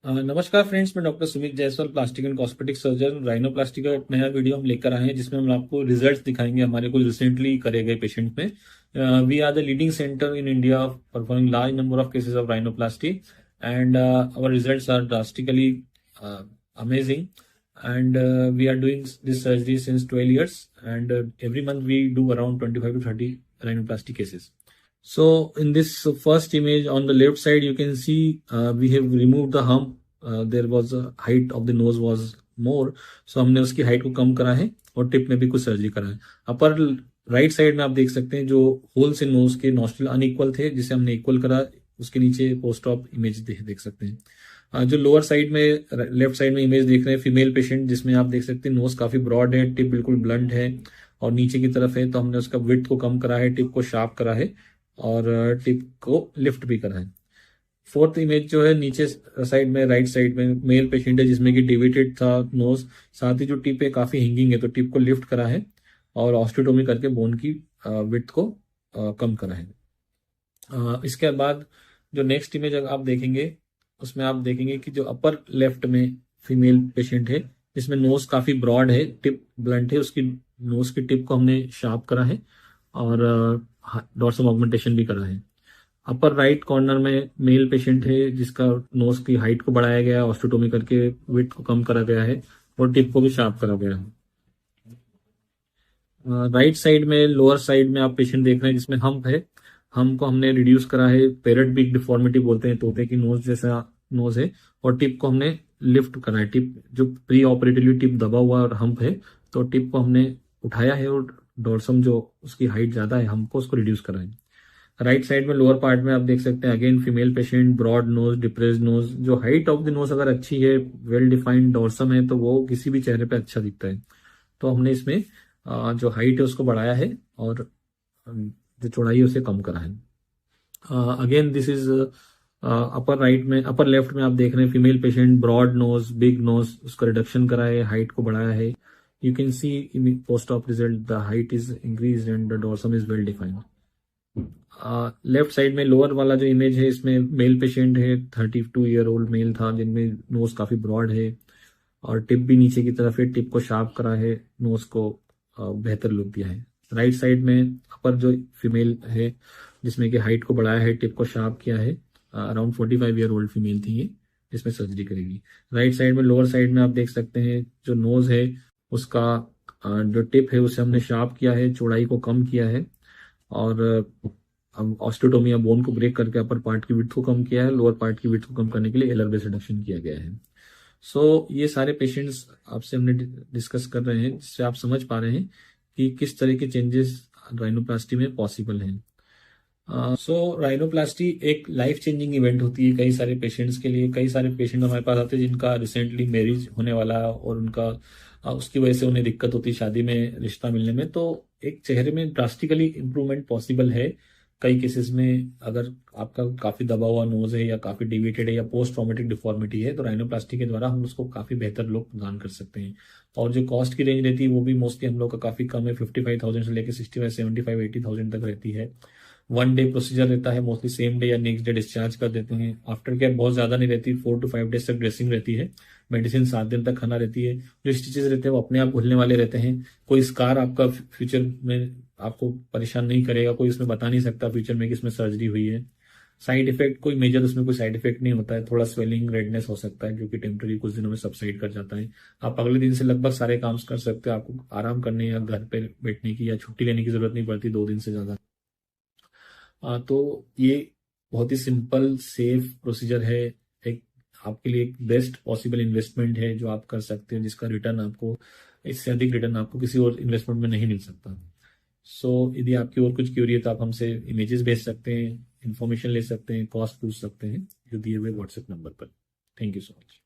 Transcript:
नमस्कार फ्रेंड्स, मैं doctor Sumit Jaiswal, plastic and cosmetic surgeon. Rhinoplasty का एक नया वीडियो हम लेकर आए हैं जिसमें हम आपको रिजल्ट्स दिखाएंगे हमारे कुछ रिसेंटली करे गए पेशेंट में। We are the leading centre in India performing large number of cases of rhinoplasty and our results are drastically amazing and we are doing this surgery since 12 years and every month we do around 25 to 30 rhinoplasty cases. So in this first image on the left side, you can see we have removed the hump. There was a height of the nose was more, so हमने उसकी height को कम करा है और tip में भी कुछ surgery करा है। अपर राइट साइड में आप देख सकते हैं जो होल्स इन नोज के नॉस्ट्रिल अनइक्वल थे जिसे हमने इक्वल करा, उसके नीचे पोस्ट ऑप इमेज देख सकते हैं। जो लोअर साइड में लेफ्ट साइड में इमेज देख रहे हैं फीमेल पेशेंट, जिसमें आप देख सकते हैं नोज काफी ब्रॉड है, टिप बिल्कुल ब्लंट है और नीचे की तरफ है, तो हमने उसका विड्थ को कम करा है, टिप को शार्प करा है और टिप को लिफ्ट भी करा है। फोर्थ इमेज जो है नीचे साइड में राइट साइड में मेल पेशेंट है जिसमें कि डिविटेड था नोज, साथ ही जो टिप है काफी हिंगिंग है, तो टिप को लिफ्ट करा है और ऑस्टियोटोमी करके बोन की विड्थ को कम करा है। इसके बाद जो नेक्स्ट इमेज आप देखेंगे उसमें आप देखेंगे कि जो अपर लेफ्ट में फीमेल पेशेंट है जिसमें नोज काफी ब्रॉड है, टिप ब्लंट है, उसकी नोज की टिप को हमने शार्प करा है और डॉर्सम ऑगमेंटेशन भी करा है। अपर राइट कॉर्नर में मेल पेशेंट है जिसका नोज की हाइट को बढ़ाया गया है, ऑस्टियोटोमी करके विड्थ को कम करा गया है और टिप को भी शार्प करा गया है। राइट साइड में लोअर साइड में आप पेशेंट देख रहे हैं जिसमें हम्प है, हम्प को हमने रिड्यूस करा है, पैरेट बिग डिफॉर्मिटी बोलते हैं, तोते की नोज जैसा नोज है, और टिप को हमने लिफ्ट करा है। टिप जो प्री ऑपरेटिवली टिप दबा हुआ और हम्प है, तो टिप को हमने उठाया है और डोर्सम जो उसकी हाइट ज्यादा है हम्प को उसको रिड्यूस करा है। राइट साइड में लोअर पार्ट में आप देख सकते हैं again female patient, broad nose, depressed nose, जो हाइट ऑफ द नोज अगर अच्छी है, वेल डिफाइंड डोर्सम है, तो वो किसी भी चेहरे पे अच्छा दिखता है। तो हमने इसमें जो हाइट है उसको बढ़ाया है और जो चौड़ाई है उसे कम करा है। Again this is upper right में, अपर लेफ्ट में आप देख रहे हैं female patient, broad nose, big nose, उसका रिडक्शन करा है, हाइट को बढ़ाया है। You can see in post op result the height is increase and the dorsum is well defined. Left side में लोअर वाला जो इमेज है इसमें मेल पेशेंट है, 32 ईयर ओल्ड मेल था, जिनमें नोज काफी ब्रॉड है और टिप भी नीचे की तरफ है, टिप को शार्प करा है, नोज को बेहतर लुक दिया है। राइट साइड में अपर जो फीमेल है जिसमें कि हाइट को बढ़ाया है, टिप को शार्प किया है, अराउंड 45 ईयर ओल्ड फीमेल थी ये, जिसमें सर्जरी करेगी। राइट साइड में लोअर साइड में आप देख सकते हैं जो नोज है उसका जो टिप है उसे हमने शार्प किया है, चौड़ाई को कम किया है और ऑस्टियोटोमी या बोन को ब्रेक करके अपर पार्ट की विड्थ को कम किया है, लोअर पार्ट की विड्थ को कम करने के लिए एलर बेस रिडक्शन किया गया है। ये सारे पेशेंट्स आपसे हमने डिस्कस कर रहे हैं जिससे आप समझ पा रहे हैं कि किस तरह के चेंजेस राइनोप्लास्टी में पॉसिबल हैं। राइनोप्लास्टी एक लाइफ चेंजिंग इवेंट होती है कई सारे पेशेंट्स के लिए। कई सारे पेशेंट हमारे पास आते हैं जिनका रिसेंटली मैरिज होने वाला है और उनका उसकी वजह से उन्हें दिक्कत होती है शादी में रिश्ता मिलने में, तो एक चेहरे में ड्रास्टिकली इंप्रूवमेंट पॉसिबल है। कई केसेस में अगर आपका काफी दबा हुआ नोज है या काफी डिविएटेड है या पोस्ट ट्रॉमेटिक डिफॉर्मिटी है, तो राइनोप्लास्टी के द्वारा हम उसको काफी बेहतर लुक प्रदान कर सकते हैं। और जो कॉस्ट की रेंज रहती है वो भी मोस्टली हम लोग का काफी कम है, 55,000 से लेकर 65, 75, 80,000 तक रहती है। 1 डे प्रोसीजर रहता है, मोस्टली सेम डे या नेक्स्ट डे डिस्चार्ज कर देते हैं। आफ्टर केयर बहुत ज्यादा नहीं रहती, 4 to 5 डेज तक ड्रेसिंग रहती है, मेडिसिन 7 दिन तक खाना रहती है। जो स्टिचेस रहते हैं वो अपने आप घुलने वाले रहते हैं। कोई स्कार आपका फ्यूचर में आपको परेशान नहीं करेगा, कोई इसमें बता नहीं सकता फ्यूचर में कि इसमें सर्जरी हुई है। साइड इफेक्ट कोई मेजर उसमें कोई साइड इफेक्ट नहीं होता है, थोड़ा स्वेलिंग रेडनेस हो सकता है जो कि टेम्पररी कुछ दिनों में सबसाइड कर जाता है। आप अगले दिन से लगभग सारे काम कर सकते हो, आपको आराम करने या घर पे बैठने की या छुट्टी लेने की जरूरत नहीं पड़ती 2 दिन से ज्यादा। तो ये बहुत ही सिंपल सेफ प्रोसीजर है, एक आपके लिए एक बेस्ट पॉसिबल इन्वेस्टमेंट है जो आप कर सकते हो, जिसका रिटर्न आपको, इससे अधिक रिटर्न आपको किसी और इन्वेस्टमेंट में नहीं मिल सकता। यदि आपकी और कुछ क्यूरी है तो आप हमसे इमेजेस भेज सकते हैं, इंफॉर्मेशन ले सकते हैं, कॉस्ट पूछ सकते हैं जो दिए हुए व्हाट्सएप नंबर पर। Thank you so much.